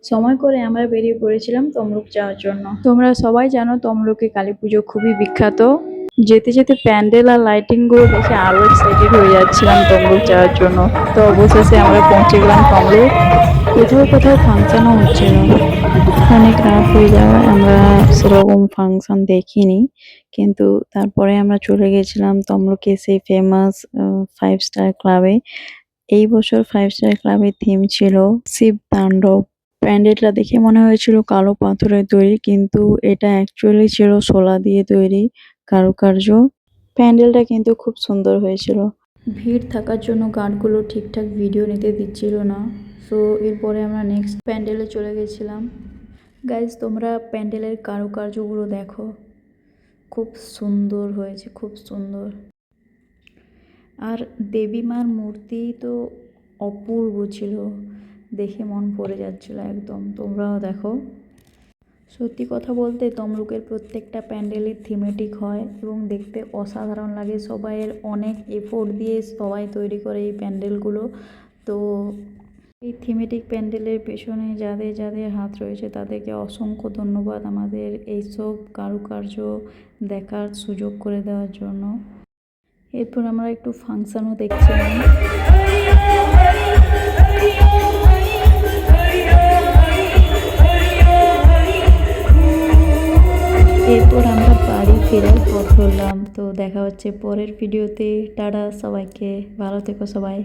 সময় করে আমরা বেরিয়ে পড়েছিলাম তমলুক যাওয়ার জন্য। তোমরা সবাই জানো তমলুকে কালী পুজো খুবই বিখ্যাত। যেতে যেতে প্যান্ডেল আর লাইটিং গুলো দেখে আরো এক্সাইটেড হয়ে যাচ্ছিলাম তমলুক যাওয়ার জন্য। তো অবশেষে আমরা পৌঁছে গেলাম তমলুক। কোথাও কোথাও ফাংশনও হচ্ছিল। অনেক রাত হয়ে যাওয়ায় আমরা সেরকম ফাংশন দেখিনি, কিন্তু তারপরে আমরা চলে গেছিলাম তমলুকে সেই ফেমাস 5 স্টার ক্লাবে। এই বছর 5 স্টার ক্লাবের থিম ছিল শিব তাণ্ডব। প্যান্ডেলটা দেখে মনে হয়েছিল কালো পাথরের তৈরি, কিন্তু এটা অ্যাকচুয়ালি ছিল শোলা দিয়ে তৈরি কারুকার্য। প্যান্ডেলটা কিন্তু খুব সুন্দর হয়েছিল। ভিড় থাকার জন্য গার্ডগুলো ঠিকঠাক ভিডিও নিতে দিচ্ছিল না। সো এরপরে আমরা নেক্সট প্যান্ডেলে চলে গেছিলাম। গাইজ, তোমরা প্যান্ডেলের কারুকার্যগুলো দেখো, খুব সুন্দর হয়েছে, খুব সুন্দর। আর দেবী মার মূর্তি তো অপূর্ব ছিল, দেখে মন ভরে যাচ্ছিল একদম। তোমরাও দেখো। সত্যি কথা বলতে তমলুকের প্রত্যেকটা প্যান্ডেলই থিমেটিক হয় এবং দেখতে অসাধারণ লাগে। সবাইয়ের অনেক এফোর্ট দিয়ে সবাই তৈরি করে এই প্যান্ডেলগুলো। তো এই থিমেটিক প্যান্ডেলের পেছনে যাদের যাদের হাত রয়েছে তাদেরকে অসংখ্য ধন্যবাদ আমাদের এইসব কারুকার্য দেখার সুযোগ করে দেওয়ার জন্য। এরপর আমরা একটু ফাংশনও দেখছিলাম। এরপর আমরা বাড়ি ফেরার পথ ধরলাম। তো দেখা হচ্ছে পরের ভিডিওতে। টাটা সবাইকে, ভালো থেকো সবাই।